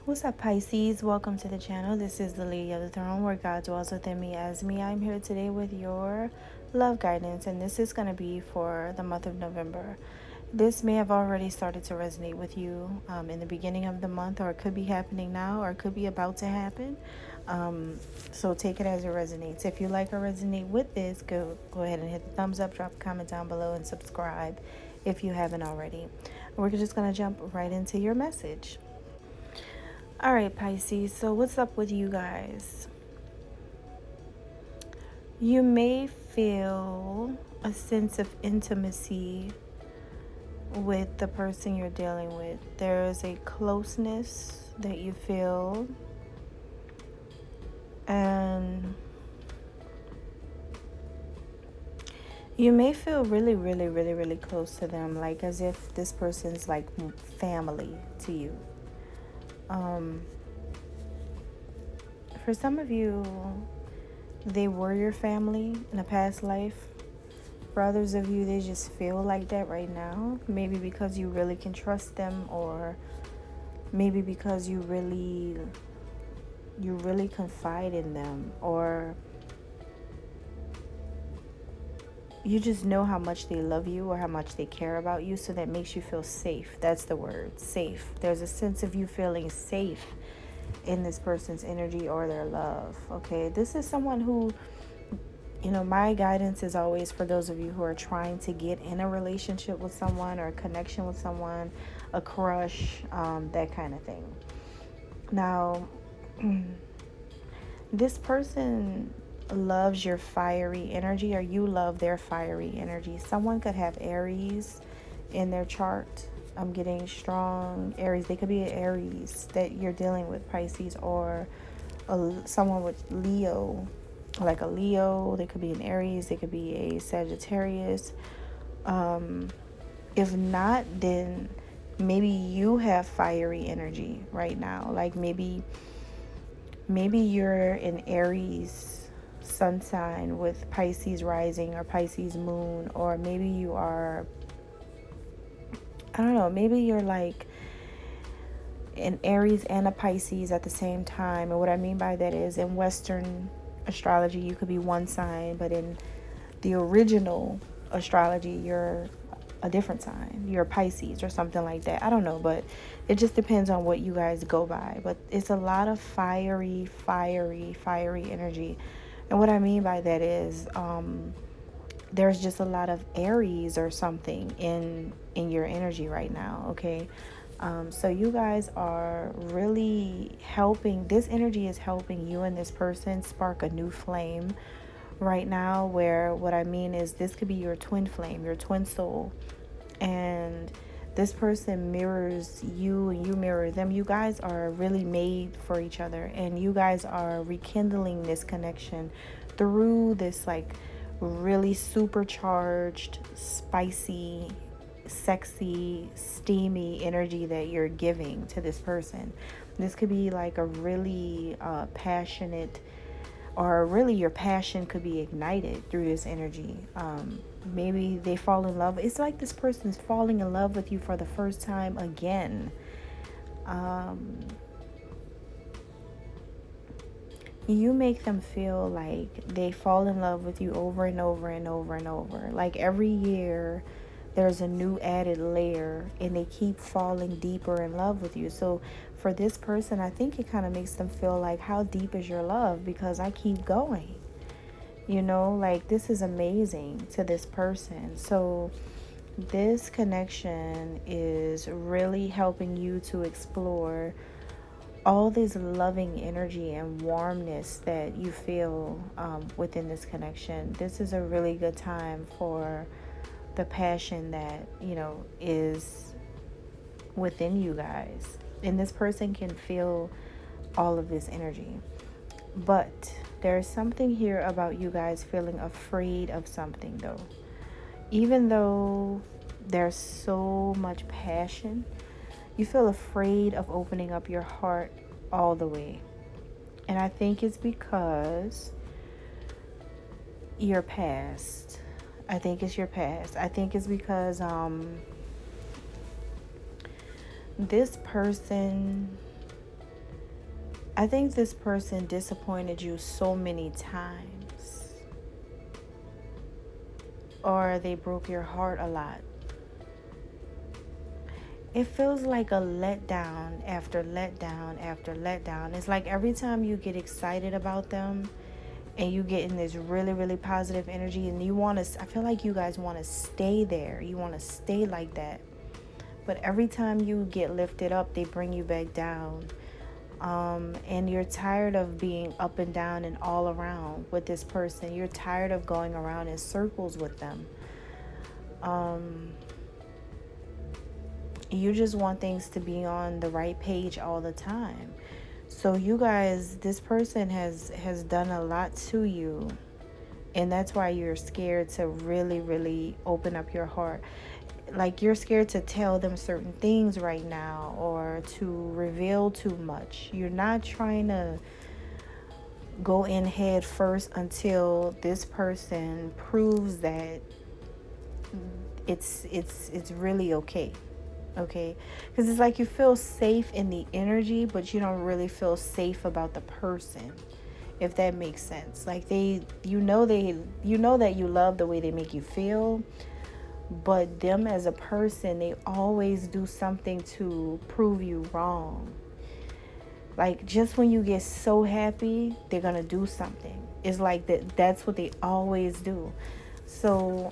What's up, Pisces? Welcome to the channel. This is the Lady of the Throne, where God dwells within me as me. I'm here today with your love guidance, and this is going to be for the month of November. This may have already started to resonate with you in the beginning of the month, or it could be happening now, or it could be about to happen. So take it as it resonates. If you like or resonate with this, go ahead and hit the thumbs up, drop a comment down below, and subscribe if you haven't already. We're just going to jump right into your message. All right, Pisces, so what's up with you guys? You may feel a sense of intimacy with the person you're dealing with. There is a closeness that you feel, and you may feel really close to them, like as if this person's like family to you. For some of you, they were your family in a past life. For others of you, they just feel like that right now. Maybe because you really can trust them, or maybe because you really confide in them, or you just know how much they love you or how much they care about you, so that makes you feel safe. That's the word, safe. There's a sense of you feeling safe in this person's energy or their love. Okay, this is someone who, my guidance is always for those of you who are trying to get in a relationship with someone or a connection with someone, a crush, that kind of thing. Now, this person loves your fiery energy, or you love their fiery energy. Someone could have Aries in their chart. I'm getting strong Aries. They could be an Aries that you're dealing with, Pisces, or someone with Leo, like a Leo. They could be an Aries. They could be a Sagittarius. If not, then maybe you have fiery energy right now. Like maybe you're an Aries sun sign with Pisces rising or Pisces moon, or maybe you are, I don't know, maybe you're like an Aries and a Pisces at the same time. And what I mean by that is, in Western astrology, you could be one sign, but in the original astrology, you're a different sign. You're a Pisces or something like that. I don't know, but it just depends on what you guys go by. But it's a lot of fiery energy. And what I mean by that is, there's just a lot of Aries or something in your energy right now. Okay, so you guys are really helping. This energy is helping you and this person spark a new flame right now, where what I mean is, this could be your twin flame, your twin soul, and this person mirrors you and you mirror them. You guys are really made for each other, and you guys are rekindling this connection through this like really supercharged, spicy, sexy, steamy energy that you're giving to this person. This could be like a really passionate, or really your passion could be ignited through this energy. Maybe they fall in love. It's like this person's falling in love with you for the first time again. You make them feel like they fall in love with you over and over and over and over. Like every year there's a new added layer, and they keep falling deeper in love with you. So for this person, I think it kind of makes them feel like, how deep is your love? Because I keep going. Like this is amazing to this person. So this connection is really helping you to explore all this loving energy and warmness that you feel within this connection. This is a really good time for the passion that, is within you guys. And this person can feel all of this energy. But there's something here about you guys feeling afraid of something, though. Even though there's so much passion, you feel afraid of opening up your heart all the way. And I think it's because your past. I think it's your past. I think it's because this person I think this person disappointed you so many times, or they broke your heart a lot. It feels like a letdown after letdown after letdown. It's like every time you get excited about them and you get in this really, really positive energy, and you want to, I feel like you guys want to stay there. You want to stay like that. But every time you get lifted up, they bring you back down. And you're tired of being up and down and all around with this person. You're tired of going around in circles with them. You just want things to be on the right page all the time. So you guys, this person has done a lot to you, and that's why you're scared to really, really open up your heart. Like, you're scared to tell them certain things right now, or to reveal too much. You're not trying to go in head first until this person proves that it's really okay. Okay, because it's like you feel safe in the energy, but you don't really feel safe about the person, if that makes sense. Like, you know that you love the way they make you feel, but them as a person, they always do something to prove you wrong. Like, just when you get so happy, they're gonna do something. It's like that's what they always do. So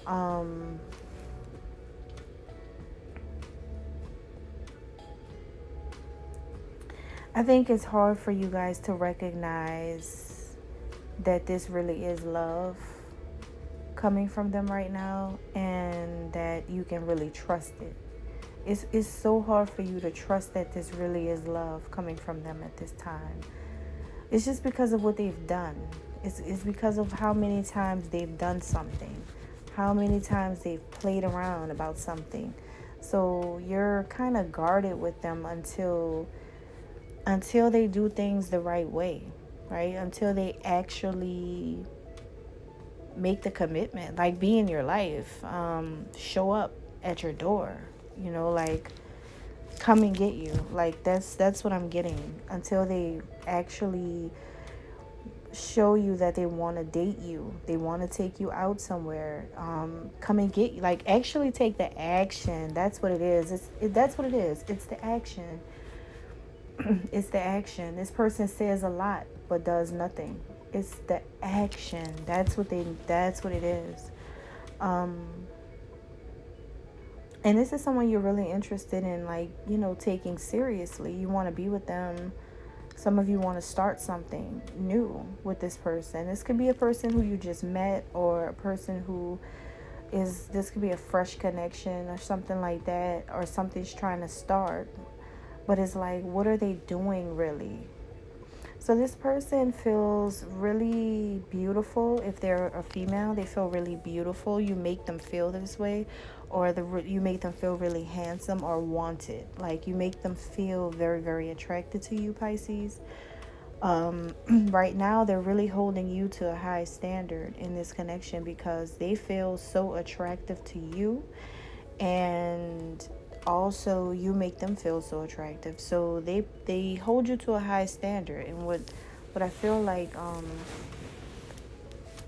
I think it's hard for you guys to recognize that this really is love coming from them right now, and that you can really trust it. It's so hard for you to trust that this really is love coming from them at this time. It's just because of what they've done. It's because of how many times they've done something, how many times they've played around about something. So you're kind of guarded with them until they do things the right way, right? Until they actually make the commitment, like be in your life, show up at your door, like come and get you. Like, that's what I'm getting. Until they actually show you that they want to date you, they want to take you out somewhere, come and get you, like actually take the action. That's what it is. That's what it is. It's the action. It's the action. This person says a lot but does nothing. It's the action. That's what it is. And this is someone you're really interested in, like, taking seriously. You want to be with them. Some of you want to start something new with this person. This could be a person who you just met, or a person who this could be a fresh connection or something like that, or something's trying to start. But it's like, what are they doing really? So this person feels really beautiful. If they're a female, they feel really beautiful. You make them feel this way, or you make them feel really handsome or wanted. Like, you make them feel very, very attracted to you, Pisces. Right now, they're really holding you to a high standard in this connection, because they feel so attractive to you, and also you make them feel so attractive. So they hold you to a high standard. And what I feel like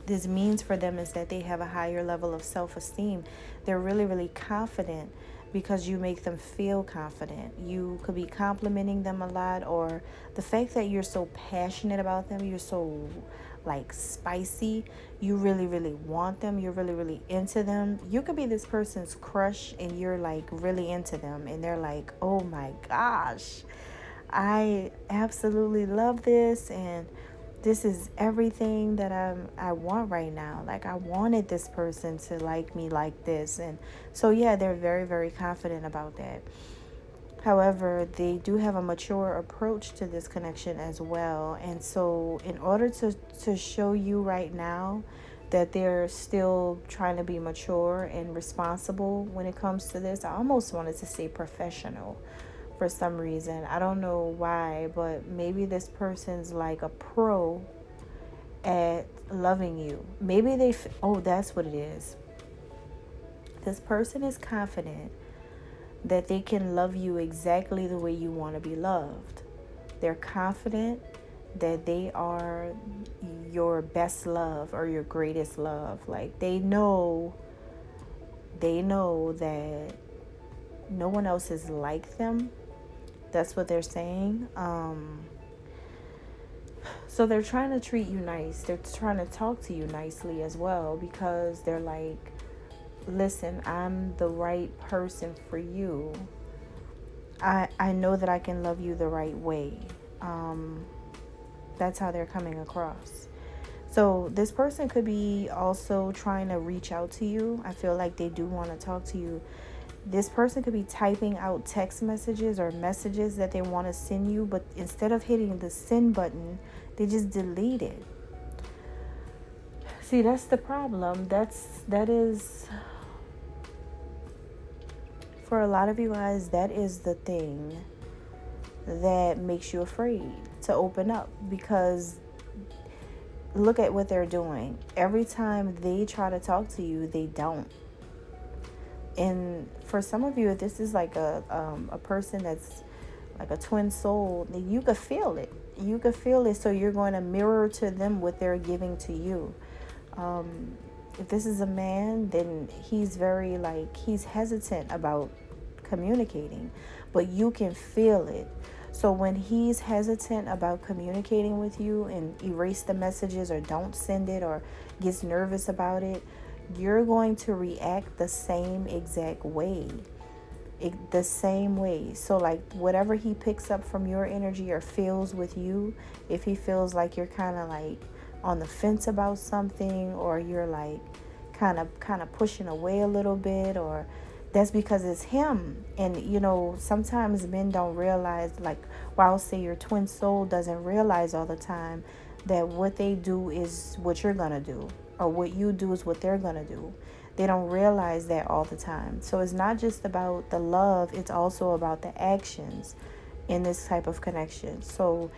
this means for them is that they have a higher level of self-esteem. They're really, really confident because you make them feel confident. You could be complimenting them a lot, or the fact that you're so passionate about them, you're so like spicy, you really, really want them, you're really, really into them. You could be this person's crush, and you're like really into them, and they're like, oh my gosh, I absolutely love this, and this is everything that I want right now. Like, I wanted this person to like me like this. And so yeah, they're very, very confident about that. However, they do have a mature approach to this connection as well. And so in order to show you right now that they're still trying to be mature and responsible when it comes to this, I almost wanted to say professional for some reason. I don't know why, but maybe this person's like a pro at loving you. Maybe that's what it is. This person is confident that they can love you exactly the way you want to be loved. They're confident that they are your best love or your greatest love. Like they know that no one else is like them. That's what they're saying. So they're trying to treat you nice. They're trying to talk to you nicely as well, because they're like, listen, I'm the right person for you. I know that I can love you the right way. That's how they're coming across. So this person could be also trying to reach out to you. I feel like they do want to talk to you. This person could be typing out text messages or messages that they want to send you, but instead of hitting the send button, they just delete it. See, that's the problem. That is, for a lot of you guys, that is the thing that makes you afraid to open up, because look at what they're doing. Every time they try to talk to you, they don't. And for some of you, this is like a person that's like a twin soul. You could feel it. You could feel it. So you're going to mirror to them what they're giving to you. If this is a man, then he's very he's hesitant about communicating, but you can feel it. So when he's hesitant about communicating with you and erase the messages or don't send it or gets nervous about it, you're going to react the same exact way. The same way. So like whatever he picks up from your energy or feels with you, if he feels like you're kind of like on the fence about something, or you're like kind of pushing away a little bit, or that's because it's him. And sometimes men don't realize, I'll say your twin soul doesn't realize all the time that what they do is what you're gonna do, or what you do is what they're gonna do. They don't realize that all the time. So it's not just about the love, it's also about the actions in this type of connection. So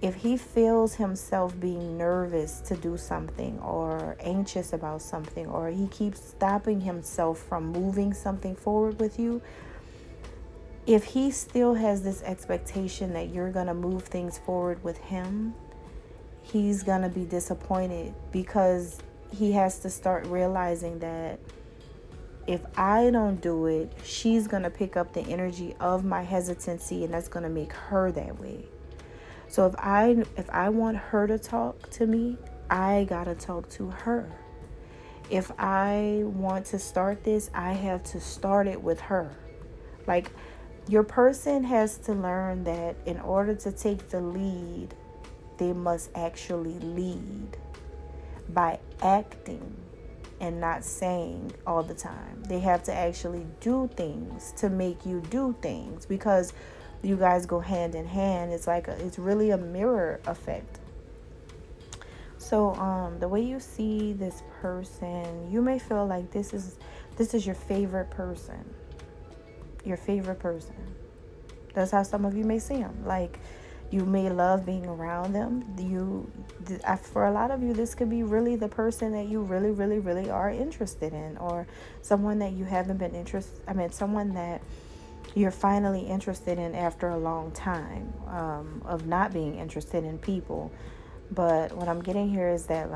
if he feels himself being nervous to do something or anxious about something, or he keeps stopping himself from moving something forward with you, if he still has this expectation that you're going to move things forward with him, he's going to be disappointed, because he has to start realizing that if I don't do it, she's going to pick up the energy of my hesitancy, and that's going to make her that way. So if I want her to talk to me, I gotta talk to her. If I want to start this, I have to start it with her. Like, your person has to learn that in order to take the lead, they must actually lead by acting and not saying all the time. They have to actually do things to make you do things, because you guys go hand in hand. It's really a mirror effect. So the way you see this person, you may feel like this is your favorite person. Your favorite person. That's how some of you may see them. Like, you may love being around them. For a lot of you, this could be really the person that you really, really, really are interested in, or someone that you haven't been interested. Someone that you're finally interested in after a long time of not being interested in people. But what I'm getting here is that,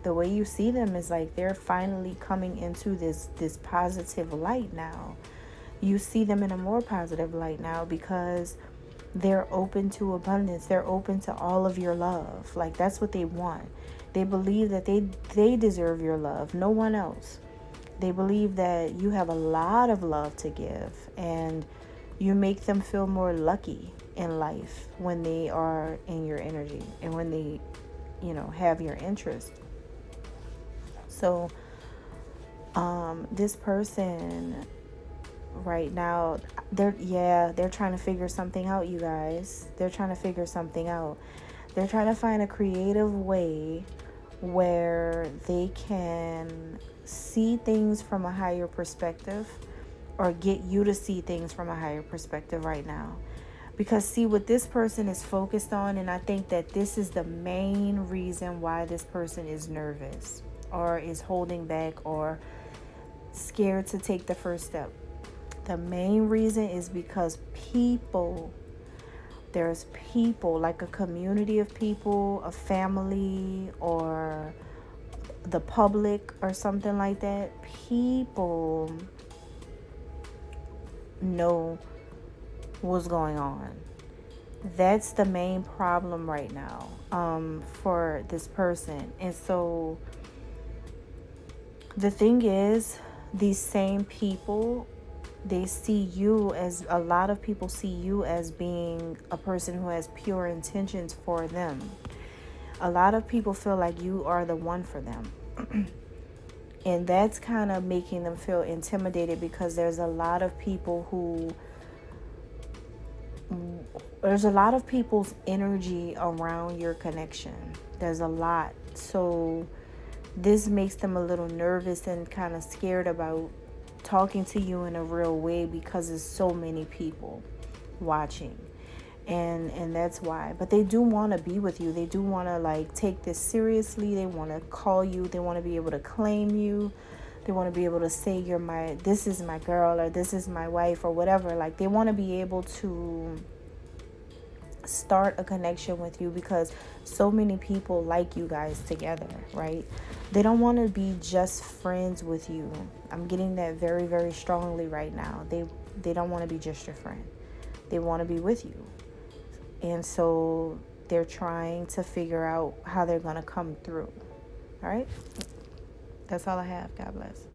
the way you see them is like they're finally coming into this positive light now. You see them in a more positive light now, because they're open to abundance. They're open to all of your love. Like, that's what they want. They believe that they deserve your love, no one else. They believe that you have a lot of love to give, and you make them feel more lucky in life when they are in your energy and when they, have your interest. So, this person right now, they're trying to figure something out, you guys. They're trying to figure something out. They're trying to find a creative way where they can see things from a higher perspective, or get you to see things from a higher perspective right now. Because see, what this person is focused on, and I think that this is the main reason why this person is nervous or is holding back or scared to take the first step. The main reason is because people There's people, like a community of people, a family, or the public or something like that. People know what's going on. That's the main problem right now, for this person. And so the thing is, these same people, they see you as, a lot of people see you as being a person who has pure intentions for them. A lot of people feel like you are the one for them. And that's kind of making them feel intimidated, because there's a lot of people's energy around your connection. There's a lot. So this makes them a little nervous and kind of scared about talking to you in a real way, because there's so many people watching. And that's why. But they do want to be with you. They do want to like take this seriously. They want to call you. They want to be able to claim you. They want to be able to say, this is my girl, or this is my wife, or whatever. Like, they want to be able to start a connection with you, because so many people like you guys together, right? They don't want to be just friends with you. I'm getting that very, very strongly right now. They don't want to be just your friend. They want to be with you. And so they're trying to figure out how they're going to come through. All right? That's all I have. God bless.